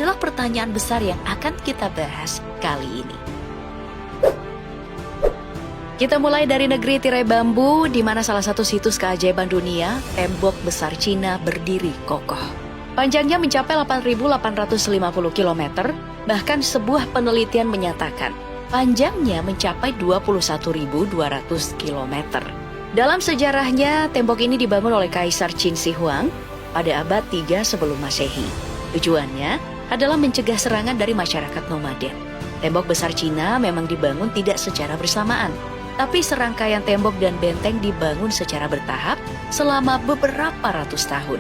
adalah pertanyaan besar yang akan kita bahas kali ini. Kita mulai dari negeri tirai bambu, di mana salah satu situs keajaiban dunia, tembok besar Cina berdiri kokoh. Panjangnya mencapai 8.850 km, bahkan sebuah penelitian menyatakan panjangnya mencapai 21.200 km. Dalam sejarahnya, tembok ini dibangun oleh Kaisar Qin Shi Huang pada abad 3 sebelum Masehi. Tujuannya adalah mencegah serangan dari masyarakat nomaden. Tembok besar Cina memang dibangun tidak secara bersamaan, tapi serangkaian tembok dan benteng dibangun secara bertahap selama beberapa ratus tahun.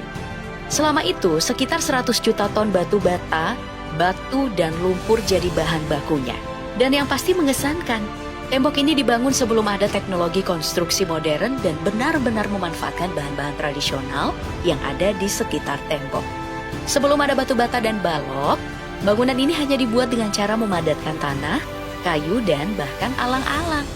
Selama itu, sekitar 100 juta ton batu bata, batu, dan lumpur jadi bahan bakunya. Dan yang pasti mengesankan, tembok ini dibangun sebelum ada teknologi konstruksi modern dan benar-benar memanfaatkan bahan-bahan tradisional yang ada di sekitar tembok. Sebelum ada batu bata dan balok, bangunan ini hanya dibuat dengan cara memadatkan tanah, kayu, dan bahkan alang-alang.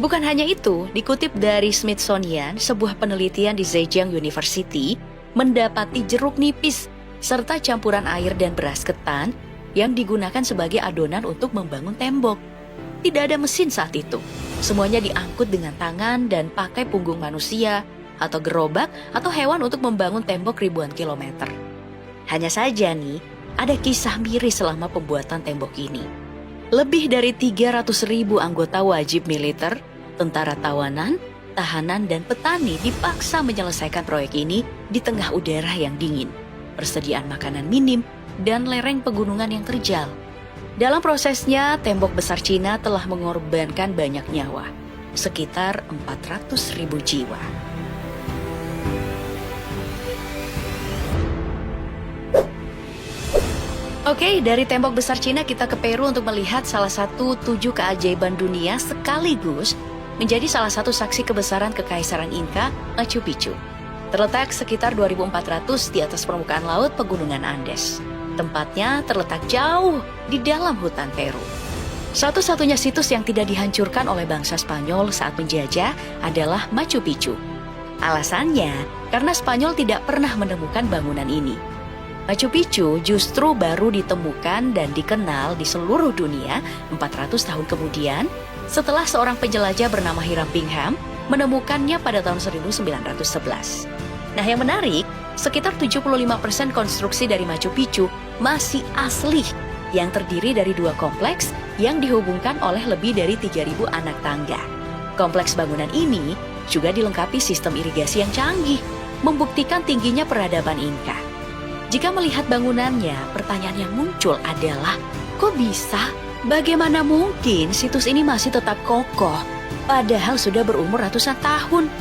Bukan hanya itu, dikutip dari Smithsonian, sebuah penelitian di Zhejiang University mendapati jeruk nipis serta campuran air dan beras ketan yang digunakan sebagai adonan untuk membangun tembok. Tidak ada mesin saat itu. Semuanya diangkut dengan tangan dan pakai punggung manusia atau gerobak atau hewan untuk membangun tembok ribuan kilometer. Hanya saja nih, ada kisah miris selama pembuatan tembok ini. Lebih dari 300.000 anggota wajib militer, tentara tawanan, tahanan, dan petani dipaksa menyelesaikan proyek ini di tengah udara yang dingin, persediaan makanan minim, dan lereng pegunungan yang terjal. Dalam prosesnya, tembok besar Cina telah mengorbankan banyak nyawa, sekitar 400.000 jiwa. Oke, dari tembok besar Cina kita ke Peru untuk melihat salah satu 7 keajaiban dunia sekaligus menjadi salah satu saksi kebesaran kekaisaran Inka, Machu Picchu. Terletak sekitar 2.400 di atas permukaan laut Pegunungan Andes. Tempatnya terletak jauh di dalam hutan Peru. Satu-satunya situs yang tidak dihancurkan oleh bangsa Spanyol saat menjajah adalah Machu Picchu. Alasannya, karena Spanyol tidak pernah menemukan bangunan ini. Machu Picchu justru baru ditemukan dan dikenal di seluruh dunia 400 tahun kemudian setelah seorang penjelajah bernama Hiram Bingham menemukannya pada tahun 1911. Nah, yang menarik, sekitar 75% konstruksi dari Machu Picchu masih asli, yang terdiri dari 2 kompleks yang dihubungkan oleh lebih dari 3.000 anak tangga. Kompleks bangunan ini juga dilengkapi sistem irigasi yang canggih, membuktikan tingginya peradaban Inka. Jika melihat bangunannya, pertanyaan yang muncul adalah, kok bisa? Bagaimana mungkin situs ini masih tetap kokoh, padahal sudah berumur ratusan tahun?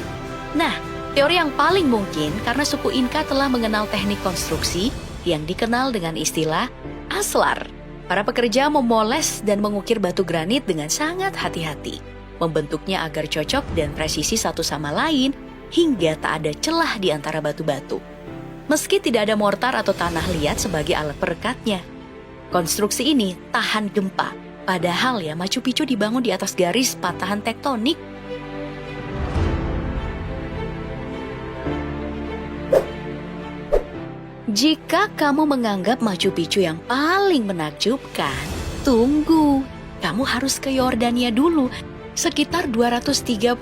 Nah, teori yang paling mungkin karena suku Inka telah mengenal teknik konstruksi yang dikenal dengan istilah aslar. Para pekerja memoles dan mengukir batu granit dengan sangat hati-hati, membentuknya agar cocok dan presisi satu sama lain hingga tak ada celah di antara batu-batu. Meski tidak ada mortar atau tanah liat sebagai alat perekatnya, konstruksi ini tahan gempa, padahal ya Machu Picchu dibangun di atas garis patahan tektonik. Jika kamu menganggap Machu Picchu yang paling menakjubkan, tunggu, kamu harus ke Yordania dulu, sekitar 233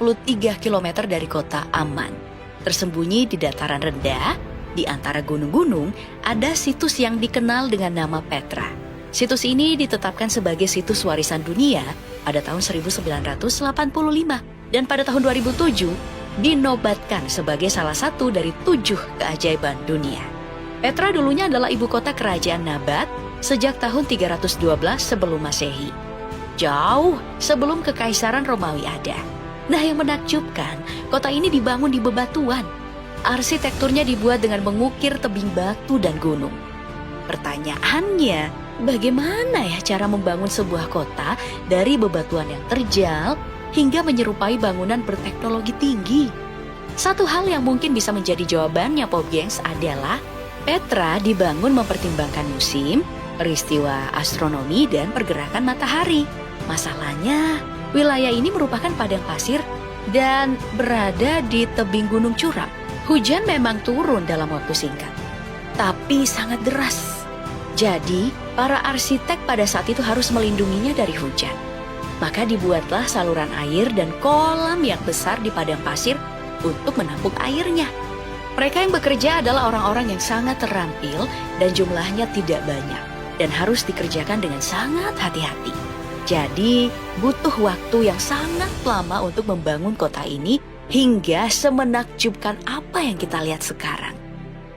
km dari kota Amman. Tersembunyi di dataran rendah, di antara gunung-gunung, ada situs yang dikenal dengan nama Petra. Situs ini ditetapkan sebagai situs warisan dunia pada tahun 1985 dan pada tahun 2007 dinobatkan sebagai salah satu dari 7 keajaiban dunia. Petra dulunya adalah ibu kota kerajaan Nabat sejak tahun 312 sebelum Masehi. Jauh sebelum kekaisaran Romawi ada. Nah, yang menakjubkan, kota ini dibangun di bebatuan. Arsitekturnya dibuat dengan mengukir tebing batu dan gunung. Pertanyaannya, bagaimana ya cara membangun sebuah kota dari bebatuan yang terjal hingga menyerupai bangunan berteknologi tinggi? Satu hal yang mungkin bisa menjadi jawabannya, Pop Gengs, adalah Petra dibangun mempertimbangkan musim, peristiwa astronomi, dan pergerakan matahari. Masalahnya, wilayah ini merupakan padang pasir dan berada di tebing gunung curam. Hujan memang turun dalam waktu singkat, tapi sangat deras. Jadi, para arsitek pada saat itu harus melindunginya dari hujan. Maka dibuatlah saluran air dan kolam yang besar di padang pasir untuk menampung airnya. Mereka yang bekerja adalah orang-orang yang sangat terampil dan jumlahnya tidak banyak dan harus dikerjakan dengan sangat hati-hati. Jadi, butuh waktu yang sangat lama untuk membangun kota ini hingga semenakjubkan apa yang kita lihat sekarang.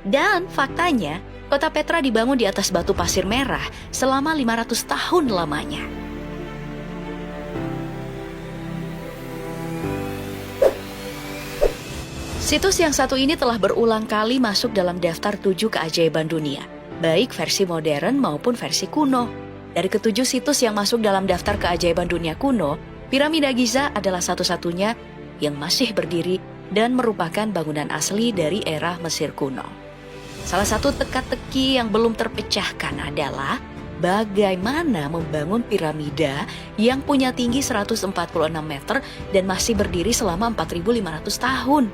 Dan faktanya, kota Petra dibangun di atas batu pasir merah selama 500 tahun lamanya. Situs yang satu ini telah berulang kali masuk dalam daftar 7 keajaiban dunia, baik versi modern maupun versi kuno. Dari ketujuh situs yang masuk dalam daftar keajaiban dunia kuno, Piramida Giza adalah satu-satunya yang masih berdiri dan merupakan bangunan asli dari era Mesir kuno. Salah satu teka-teki yang belum terpecahkan adalah bagaimana membangun piramida yang punya tinggi 146 meter dan masih berdiri selama 4.500 tahun.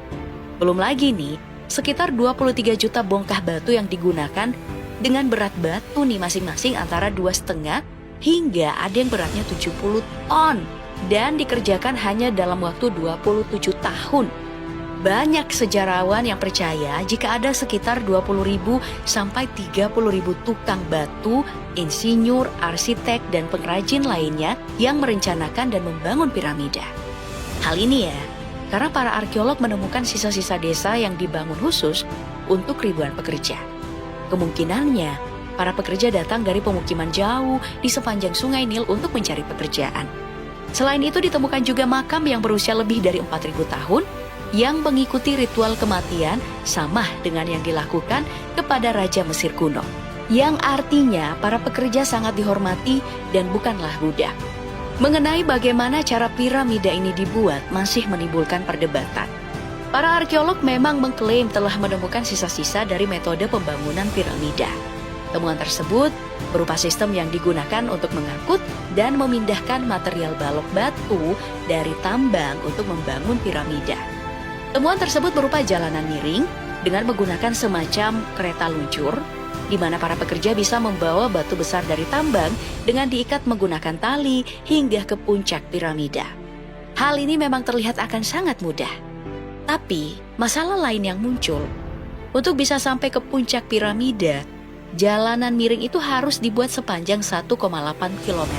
Belum lagi nih, sekitar 23 juta bongkah batu yang digunakan dengan berat batu nih masing-masing antara 2,5 hingga ada yang beratnya 70 ton dan dikerjakan hanya dalam waktu 27 tahun. Banyak sejarawan yang percaya jika ada sekitar 20.000 sampai 30.000 tukang batu, insinyur, arsitek, dan pengrajin lainnya yang merencanakan dan membangun piramida. Hal ini ya, karena para arkeolog menemukan sisa-sisa desa yang dibangun khusus untuk ribuan pekerja. Kemungkinannya, para pekerja datang dari pemukiman jauh di sepanjang sungai Nil untuk mencari pekerjaan. Selain itu ditemukan juga makam yang berusia lebih dari 4.000 tahun yang mengikuti ritual kematian sama dengan yang dilakukan kepada Raja Mesir kuno. Yang artinya para pekerja sangat dihormati dan bukanlah budak. Mengenai bagaimana cara piramida ini dibuat masih menimbulkan perdebatan. Para arkeolog memang mengklaim telah menemukan sisa-sisa dari metode pembangunan piramida. Temuan tersebut berupa sistem yang digunakan untuk mengangkut dan memindahkan material balok batu dari tambang untuk membangun piramida. Temuan tersebut berupa jalanan miring dengan menggunakan semacam kereta luncur, di mana para pekerja bisa membawa batu besar dari tambang dengan diikat menggunakan tali hingga ke puncak piramida. Hal ini memang terlihat akan sangat mudah. Tapi, masalah lain yang muncul, untuk bisa sampai ke puncak piramida, jalanan miring itu harus dibuat sepanjang 1,8 km.